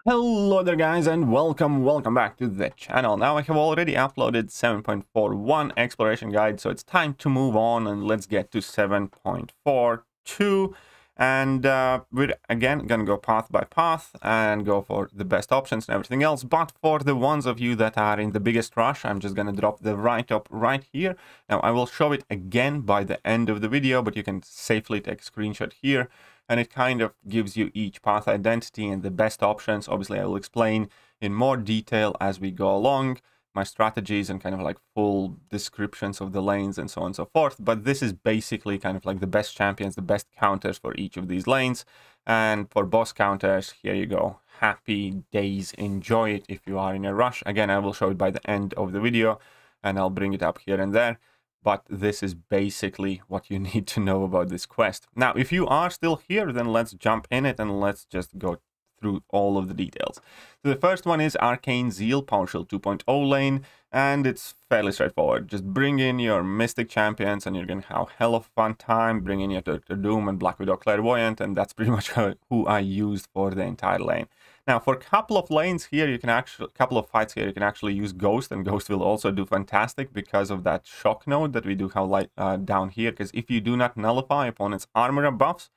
Hello there guys and welcome back to the channel. Now I have already uploaded 7.41 exploration guide, so it's time to move on and let's get to 7.42, and we're again gonna go path by path and go for the best options and everything else. But for the ones of you that are in the biggest rush, I'm just gonna drop the write-up right here. Now I will show it again by the end of the video, but you can safely take a screenshot here. And it kind of gives you each path identity and the best options. Obviously, I will explain in more detail as we go along my strategies and kind of like full descriptions of the lanes and so on and so forth. But this is basically kind of like the best champions, the best counters for each of these lanes. And for boss counters, here you go. Happy days. Enjoy it if you are in a rush. Again, I will show it by the end of the video and I'll bring it up here and there. But this is basically what you need to know about this quest. Now, if you are still here, then let's jump in it and let's just go through all of the details. So the first one is Arcane Zeal, PowerShield 2.0 lane, and it's fairly straightforward. Just bring in your Mystic champions and you're going to have hell of a fun time. Bring in your Dr. Doom and Black Widow Clairvoyant, and that's pretty much who I used for the entire lane. Now, for a couple of lanes here, you can actually, couple of fights here, you can actually use Ghost, and Ghost will also do fantastic because of that shock node that we do have down here. Because if you do not nullify opponent's armor buffs,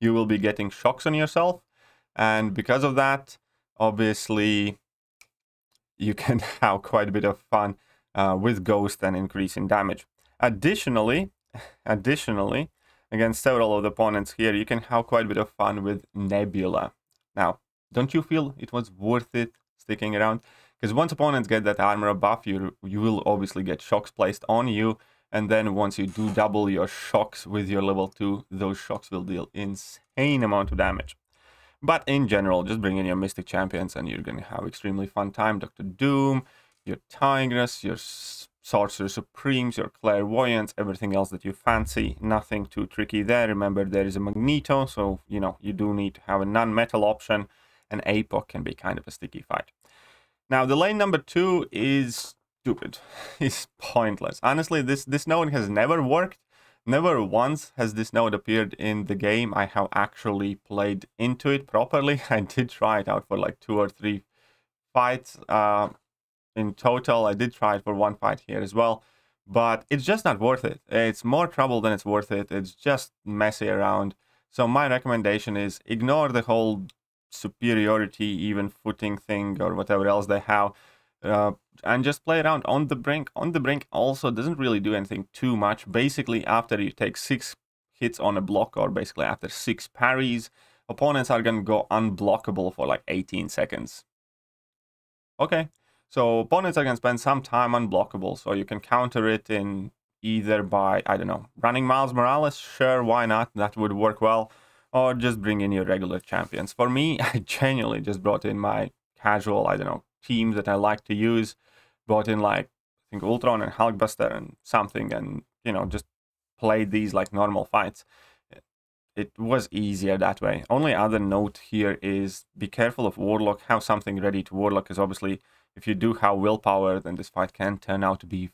you will be getting shocks on yourself, and because of that, obviously, you can have quite a bit of fun with Ghost and increase in damage. Additionally, against several of the opponents here, you can have quite a bit of fun with Nebula. Now, don't you feel it was worth it sticking around? Because once opponents get that armor buff, you will obviously get shocks placed on you. And then once you do double your shocks with your level 2, those shocks will deal insane amount of damage. But in general, just bring in your Mystic champions and you're going to have extremely fun time. Dr. Doom, your Tigress, your Sorcerer Supremes, your Clairvoyants, everything else that you fancy. Nothing too tricky there. Remember, there is a Magneto, so, you know, you do need to have a non-metal option. And APOC can be kind of a sticky fight. Now, the lane number 2 is stupid. It's pointless. Honestly, this node has never worked. Never once has this node appeared in the game. I have actually played into it properly. I did try it out for like 2 or 3 fights in total. I did try it for 1 fight here as well. But it's just not worth it. It's more trouble than it's worth it. It's just messy around. So my recommendation is ignore the whole superiority, even footing thing or whatever else they have, and just play around on the brink. On the brink also doesn't really do anything too much. Basically, after you take 6 hits on a block, or basically after 6 parries, opponents are gonna go unblockable for like 18 seconds. Okay, so opponents are gonna spend some time unblockable, so you can counter it in either by, I don't know, running Miles Morales. Sure, why not? That would work well. Or just bring in your regular champions. For me, I genuinely just brought in my casual, I don't know, teams that I like to use. Brought in like, I think Ultron and Hulkbuster and something, and, you know, just played these like normal fights. It was easier that way. Only other note here is be careful of Warlock. Have something ready to Warlock, because obviously if you do have willpower, then this fight can turn out to be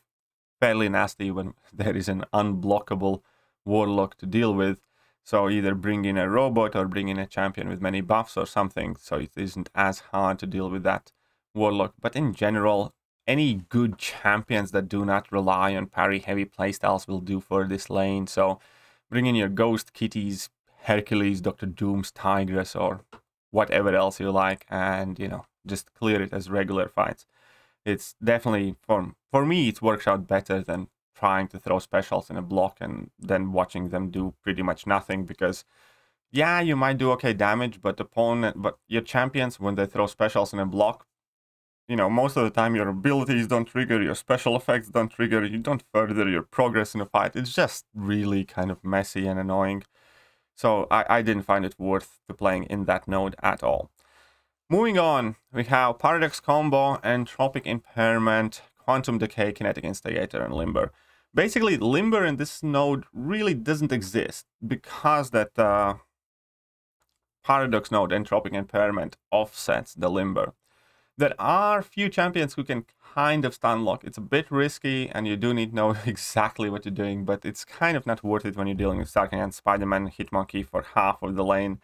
fairly nasty when there is an unblockable Warlock to deal with. So either bring in a robot or bring in a champion with many buffs or something, so it isn't as hard to deal with that Warlock. But in general, any good champions that do not rely on parry heavy playstyles will do for this lane. So bring in your Ghost, Kitties, Hercules, Dr. Doom's, Tigress, or whatever else you like, and, you know, just clear it as regular fights. It's definitely, for me, it works out better than trying to throw specials in a block and then watching them do pretty much nothing, because yeah, you might do okay damage, but your champions, when they throw specials in a block, you know, most of the time your abilities don't trigger, your special effects don't trigger, you don't further your progress in a fight. It's just really kind of messy and annoying. So I didn't find it worth to playing in that node at all. Moving on, we have Paradox Combo, Entropic Impairment, Quantum Decay, Kinetic Instigator, and Limber. Basically, Limber in this node really doesn't exist because that Paradox node, Entropic Impairment, offsets the Limber. There are few champions who can kind of stun lock. It's a bit risky and you do need to know exactly what you're doing, but it's kind of not worth it when you're dealing with Starking and Spider-Man, Hitmonkey for half of the lane.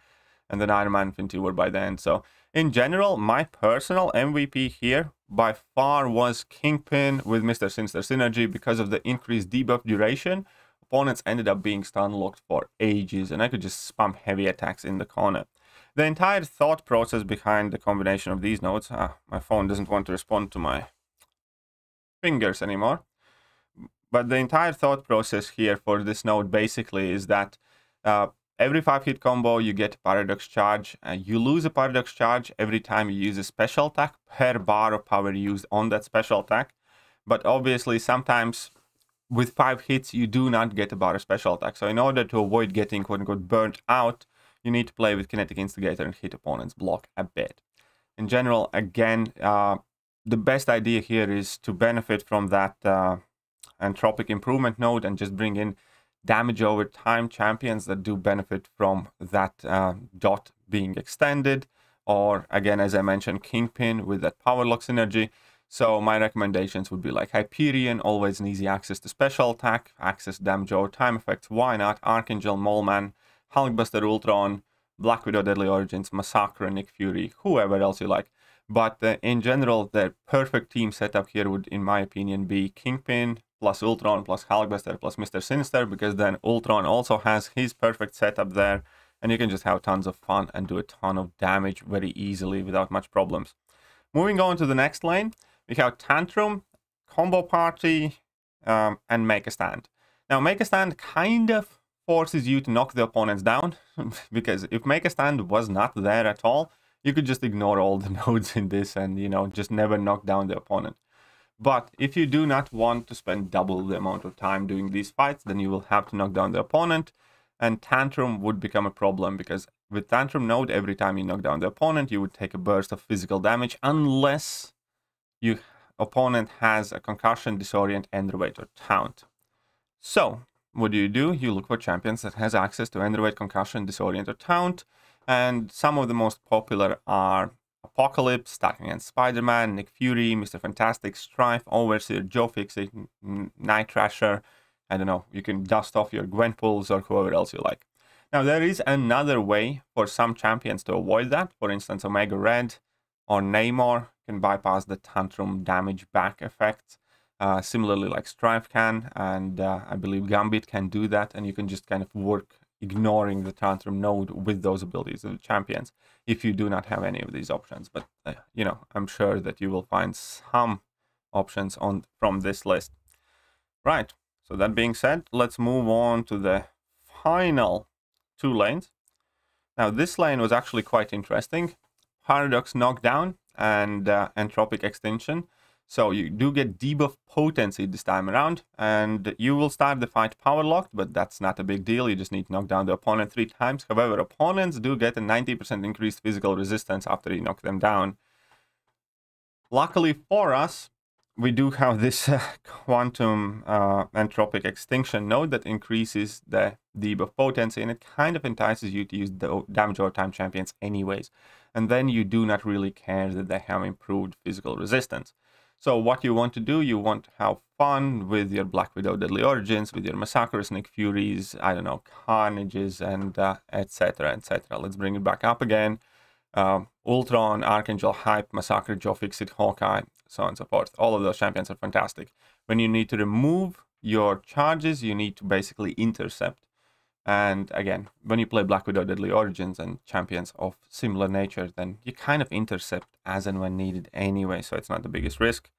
and then Iron Man Infinity War by the end. So in general, my personal MVP here by far was Kingpin with Mr. Sinister synergy. Because of the increased debuff duration, opponents ended up being stun locked for ages, and I could just spam heavy attacks in the corner. The entire thought process behind the combination of these nodes, my phone doesn't want to respond to my fingers anymore, but the entire thought process here for this node basically is that every 5-hit combo you get a paradox charge, and you lose a paradox charge every time you use a special attack per bar of power used on that special attack. But obviously sometimes with 5 hits you do not get a bar of special attack, so in order to avoid getting quote-unquote burnt out, you need to play with Kinetic Instigator and hit opponent's block a bit. In general, again, the best idea here is to benefit from that Entropic Improvement node and just bring in damage over time champions that do benefit from that dot being extended, or again, as I mentioned, Kingpin with that Power Lock synergy. So my recommendations would be like Hyperion, always an easy access to special attack, access damage over time effects, why not, Archangel, Moleman, Hulkbuster, Ultron, Black Widow, Deadly Origins, Massacre, Nick Fury, whoever else you like. But in general, the perfect team setup here would, in my opinion, be Kingpin plus Ultron plus Hulkbuster plus Mr. Sinister, because then Ultron also has his perfect setup there, and you can just have tons of fun and do a ton of damage very easily without much problems. Moving on to the next lane, we have Tantrum, Combo Party, and Make a Stand. Now, Make a Stand kind of forces you to knock the opponents down, because if Make a Stand was not there at all, you could just ignore all the nodes in this and, you know, just never knock down the opponent. But if you do not want to spend double the amount of time doing these fights, then you will have to knock down the opponent, and Tantrum would become a problem, because with Tantrum node, every time you knock down the opponent, you would take a burst of physical damage, unless your opponent has a Concussion, Disorient, Enervate, or Taunt. So what do? You look for champions that has access to Enervate, Concussion, Disorient, or Taunt, and some of the most popular are Apocalypse, stacking against Spider-Man, Nick Fury, Mr. Fantastic, Strife, Overseer, Joe Fixit, Night Thrasher. I don't know, you can dust off your Gwenpools or whoever else you like. Now, there is another way for some champions to avoid that. For instance, Omega Red or Namor can bypass the Tantrum damage back effect. Similarly, like Strife can, and I believe Gambit can do that, and you can just kind of work ignoring the Tantrum node with those abilities of the champions if you do not have any of these options. But, you know, I'm sure that you will find some options from this list. Right, so that being said, let's move on to the final 2 lanes. Now, this lane was actually quite interesting. Paradox Knockdown and Entropic Extinction. So you do get debuff potency this time around, and you will start the fight power locked, but that's not a big deal. You just need to knock down the opponent 3 times. However, opponents do get a 90% increased physical resistance after you knock them down. Luckily for us, we do have this quantum entropic extinction node that increases the debuff potency, and it kind of entices you to use the damage over time champions anyways. And then you do not really care that they have improved physical resistance. So what you want to do, you want to have fun with your Black Widow Deadly Origins, with your Massacres, Nick Furies, I don't know, Carnages, and etc, etc. Let's bring it back up again. Ultron, Archangel, Hype, Massacre, Joe Fixit, Hawkeye, so on and so forth. All of those champions are fantastic. When you need to remove your charges, you need to basically intercept. And again, when you play Black Widow Deadly Origins and champions of similar nature, then you kind of intercept as and when needed anyway, so it's not the biggest risk.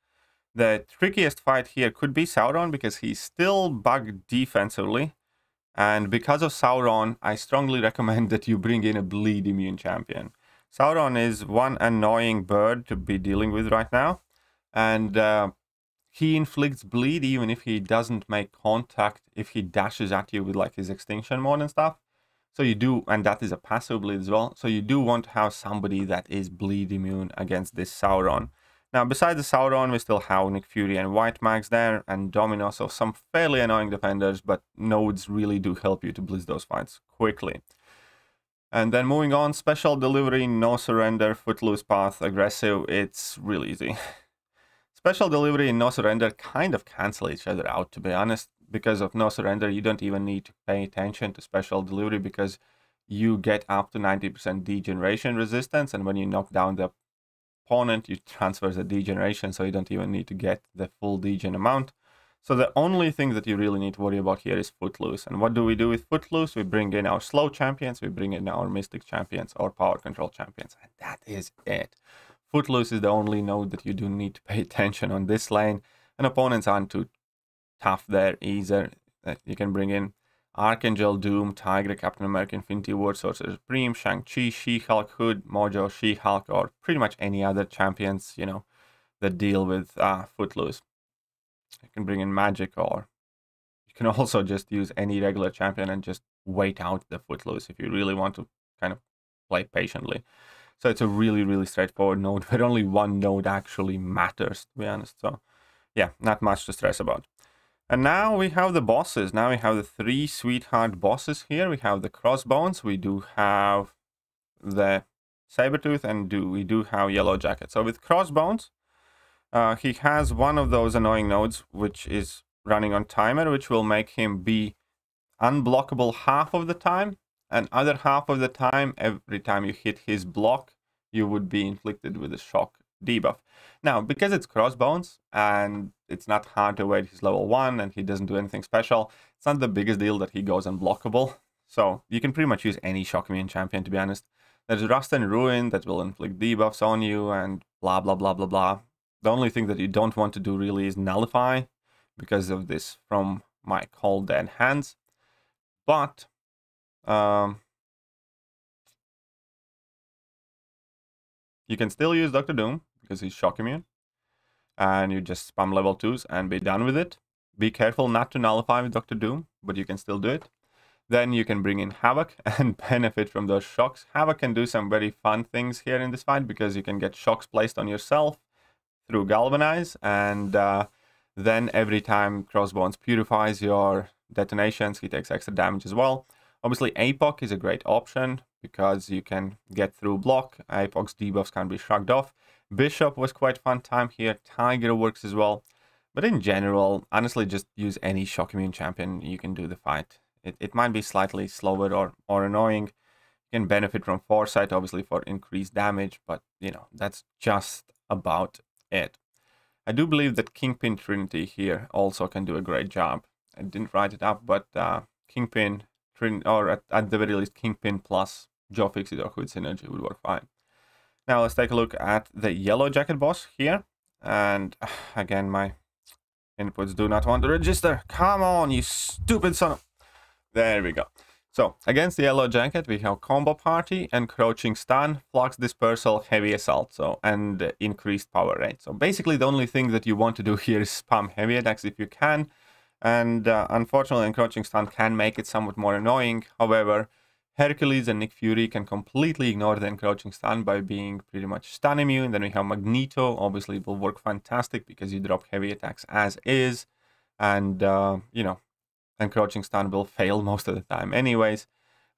The trickiest fight here could be Sauron, because he's still bugged defensively. And because of Sauron, I strongly recommend that you bring in a bleed immune champion. Sauron is one annoying bird to be dealing with right now. And he inflicts bleed even if he doesn't make contact, if he dashes at you with like his extinction mode and stuff. So you do, and that is a passive bleed as well. So you do want to have somebody that is bleed immune against this Sauron. Now, besides the Sauron, we still have Nick Fury and White Mags there, and Domino, so some fairly annoying defenders, but nodes really do help you to blitz those fights quickly. And then moving on, Special Delivery, No Surrender, Footloose Path, Aggressive, it's really easy. Special Delivery and No Surrender kind of cancel each other out, to be honest. Because of No Surrender, you don't even need to pay attention to Special Delivery, because you get up to 90% degeneration resistance, and when you knock down the opponent, you transfer the degeneration, so you don't even need to get the full degen amount. So the only thing that you really need to worry about here is Footloose. And what do we do with Footloose? We bring in our slow champions, we bring in our mystic champions, or power control champions, and that is it. Footloose is the only node that you do need to pay attention on this lane, and opponents aren't too tough there either. You can bring in Archangel, Doom, Tiger, Captain America, Infinity War, Sorcerer Supreme, Shang-Chi, She-Hulk, Hood, Mojo, She-Hulk, or pretty much any other champions, you know, that deal with Footloose. You can bring in Magic, or you can also just use any regular champion and just wait out the Footloose if you really want to kind of play patiently. So it's a really, really straightforward node where only one node actually matters, to be honest. So yeah, not much to stress about. And now we have the bosses. Now we have the 3 sweetheart bosses here. We have the Crossbones. We do have the Saber Tooth, and we do have Yellow Jacket. So with Crossbones, he has one of those annoying nodes, which is running on timer, which will make him be unblockable half of the time, and other half of the time, every time you hit his block, you would be inflicted with a shock debuff. Now, because it's Crossbones, and it's not hard to avoid, he's level 1, and he doesn't do anything special, it's not the biggest deal that he goes unblockable. So you can pretty much use any shock immune champion, to be honest. There's Rust and Ruin that will inflict debuffs on you, and blah, blah, blah, blah, blah. The only thing that you don't want to do really is Nullify, because of this from my Cold Dead Hands. But you can still use Dr. Doom, because he's shock immune. And you just spam level 2s and be done with it. Be careful not to nullify with Dr. Doom, but you can still do it. Then you can bring in Havoc and benefit from those shocks. Havoc can do some very fun things here in this fight, because you can get shocks placed on yourself through Galvanize, and then every time Crossbones purifies your detonations, he takes extra damage as well. Obviously, APOC is a great option, because you can get through block. APOC's debuffs can be shrugged off. Bishop was quite fun time here. Tiger works as well. But in general, honestly, just use any shock immune champion. You can do the fight. It might be slightly slower or annoying. You can benefit from Foresight, obviously, for increased damage. But, you know, that's just about it. I do believe that Kingpin Trinity here also can do a great job. I didn't write it up, but Kingpin, or at the very least, Kingpin plus Joe Fixit or Hood Synergy would work fine. Now let's take a look at the Yellow Jacket boss here. And again, my inputs do not want to register. Come on, you stupid son of... There we go. So against the Yellow Jacket, we have Combo Party, Encroaching Stun, Flux Dispersal, Heavy Assault, and increased power rate. So basically the only thing that you want to do here is spam heavy attacks if you can. And unfortunately, Encroaching Stun can make it somewhat more annoying. However, Hercules and Nick Fury can completely ignore the Encroaching Stun by being pretty much stun immune. Then we have Magneto. Obviously, it will work fantastic because you drop heavy attacks as is. And, you know, Encroaching Stun will fail most of the time anyways.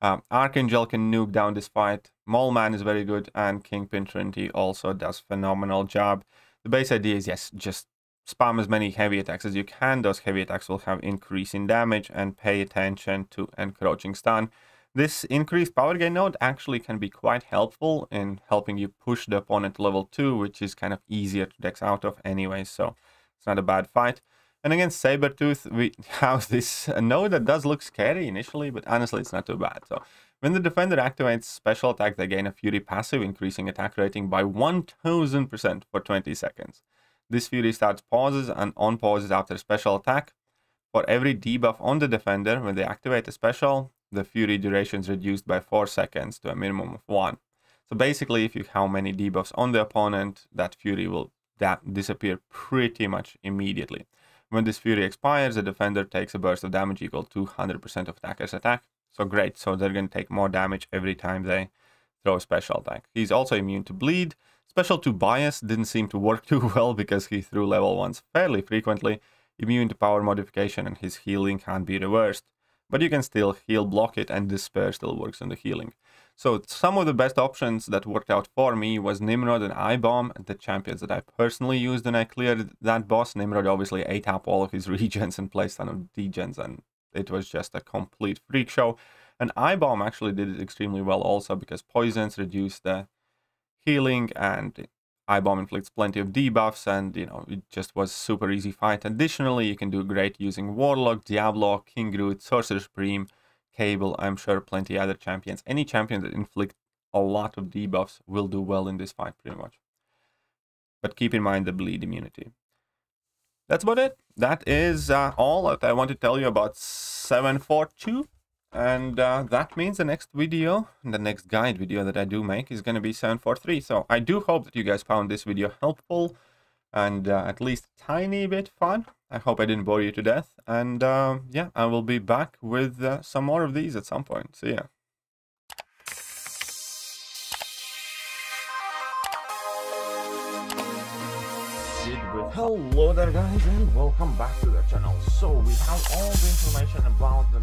Archangel can nuke down this fight. Mole Man is very good. And Kingpin Trinity also does phenomenal job. The base idea is, yes, just spam as many heavy attacks as you can. Those heavy attacks will have increase in damage, and pay attention to Encroaching Stun. This increased power gain node actually can be quite helpful in helping you push the opponent to level 2, which is kind of easier to dex out of anyway, so it's not a bad fight. And against Saber Tooth, we have this node that does look scary initially, but honestly it's not too bad. So when the defender activates special attack, they gain a Fury passive, increasing attack rating by 1000% for 20 seconds. This Fury starts pauses and on pauses after special attack. For every debuff on the defender, when they activate a special, the Fury duration is reduced by 4 seconds to a minimum of 1. So basically, if you have how many debuffs on the opponent, that Fury will disappear pretty much immediately. When this Fury expires, the defender takes a burst of damage equal to 100% of attacker's attack. So great, so they're going to take more damage every time they throw a special attack. He's also immune to bleed. Special 2 bias didn't seem to work too well because he threw level 1s fairly frequently. Immune to power modification, and his healing can't be reversed. But you can still heal block it, and Despair still works on the healing. So some of the best options that worked out for me was Nimrod and I-Bomb, the champions that I personally used when I cleared that boss. Nimrod obviously ate up all of his regens and placed on degens, and it was just a complete freak show. And Eye Bomb actually did it extremely well also, because poisons reduce the healing, and Eye Bomb inflicts plenty of debuffs, and you know, it just was super easy fight. Additionally, you can do great using Warlock, Diablo, King Groot, Sorcerer Supreme, Cable, I'm sure plenty other champions. Any champion that inflicts a lot of debuffs will do well in this fight, pretty much. But keep in mind the bleed immunity. That's about it. That is all that I want to tell you about 742. And that means the next video, the next guide video that I do make is going to be 743. So I do hope that you guys found this video helpful and at least tiny bit fun. I hope I didn't bore you to death. And yeah, I will be back with some more of these at some point. See ya. Hello there guys, and welcome back to the channel. So we have all the information about the